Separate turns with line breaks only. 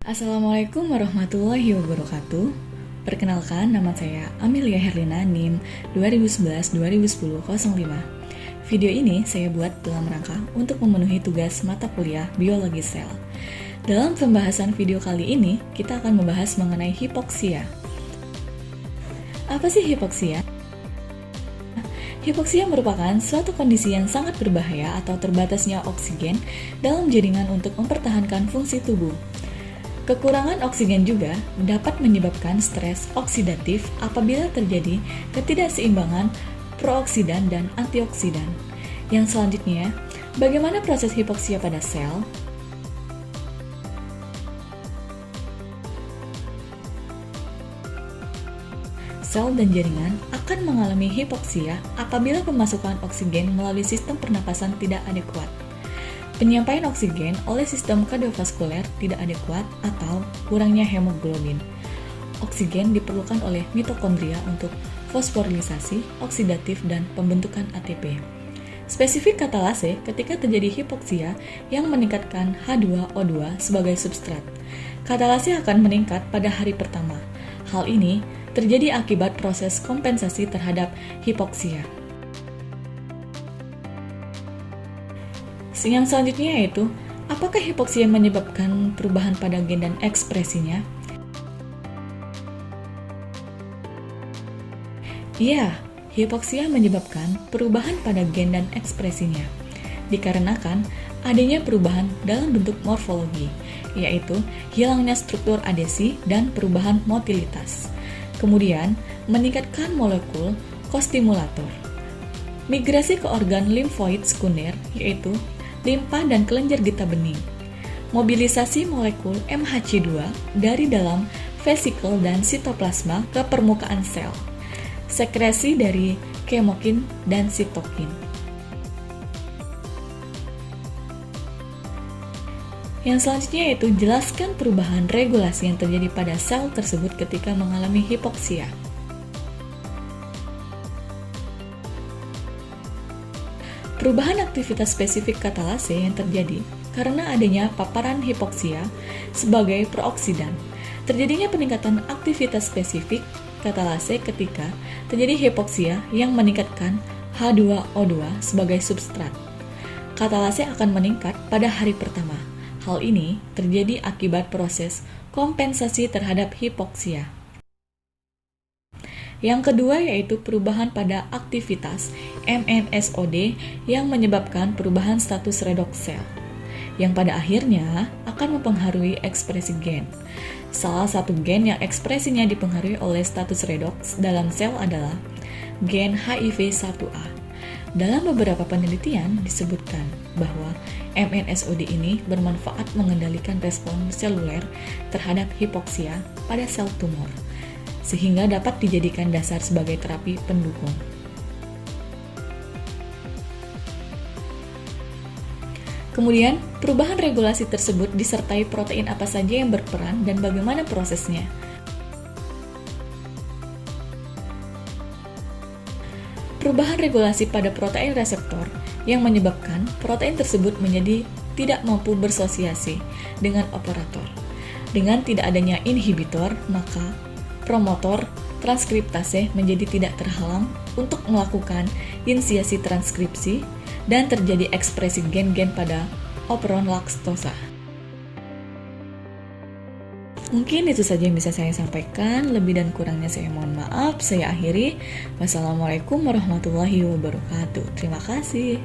Assalamualaikum warahmatullahi wabarakatuh. Perkenalkan, nama saya Amelia Herlina NIM 2011-2010-05. Video ini saya buat dalam rangka untuk memenuhi tugas mata kuliah Biologi Sel. Dalam pembahasan video kali ini, kita akan membahas mengenai hipoksia. Apa sih hipoksia? Hipoksia merupakan suatu kondisi yang sangat berbahaya atau terbatasnya oksigen dalam jaringan untuk mempertahankan fungsi tubuh. Kekurangan oksigen juga dapat menyebabkan stres oksidatif apabila terjadi ketidakseimbangan prooksidan dan antioksidan. Yang selanjutnya, bagaimana proses hipoksia pada sel? Sel dan jaringan akan mengalami hipoksia apabila pemasukan oksigen melalui sistem pernapasan tidak adekuat. Penyampaian oksigen oleh sistem kardiovaskuler tidak adekuat atau kurangnya hemoglobin. Oksigen diperlukan oleh mitokondria untuk fosforilisasi, oksidatif, dan pembentukan ATP. Spesifik katalase ketika terjadi hipoksia yang meningkatkan H2O2 sebagai substrat. Katalase akan meningkat pada hari pertama. Hal ini terjadi akibat proses kompensasi terhadap hipoksia. Yang selanjutnya yaitu, apakah hipoksia menyebabkan perubahan pada gen dan ekspresinya? Ya, hipoksia menyebabkan perubahan pada gen dan ekspresinya, dikarenakan adanya perubahan dalam bentuk morfologi, yaitu hilangnya struktur adesi dan perubahan motilitas. Kemudian, meningkatkan molekul kostimulator. Migrasi ke organ limfoid sekunder, yaitu limpa dan kelenjar getah bening. Mobilisasi molekul MHC2 dari dalam vesikel dan sitoplasma ke permukaan sel. Sekresi dari kemokin dan sitokin. Yang selanjutnya yaitu jelaskan perubahan regulasi yang terjadi pada sel tersebut ketika mengalami hipoksia. Perubahan aktivitas spesifik katalase yang terjadi karena adanya paparan hipoksia sebagai prooksidan. Terjadinya peningkatan aktivitas spesifik katalase ketika terjadi hipoksia yang meningkatkan H2O2 sebagai substrat. Katalase akan meningkat pada hari pertama. Hal ini terjadi akibat proses kompensasi terhadap hipoksia. Yang kedua yaitu perubahan pada aktivitas MNSOD yang menyebabkan perubahan status redoks sel, yang pada akhirnya akan mempengaruhi ekspresi gen. Salah satu gen yang ekspresinya dipengaruhi oleh status redoks dalam sel adalah gen HIV1A. Dalam beberapa penelitian disebutkan bahwa MNSOD ini bermanfaat mengendalikan respon seluler terhadap hipoksia pada sel tumor, sehingga dapat dijadikan dasar sebagai terapi pendukung. Kemudian, perubahan regulasi tersebut disertai protein apa saja yang berperan dan bagaimana prosesnya. Perubahan regulasi pada protein reseptor yang menyebabkan protein tersebut menjadi tidak mampu bersosiasi dengan operator. Dengan tidak adanya inhibitor, maka promotor transkriptase menjadi tidak terhalang untuk melakukan inisiasi transkripsi dan terjadi ekspresi gen-gen pada operon laktosa. Mungkin itu saja yang bisa saya sampaikan. Lebih dan kurangnya saya mohon maaf. Saya akhiri. Wassalamualaikum warahmatullahi wabarakatuh. Terima kasih.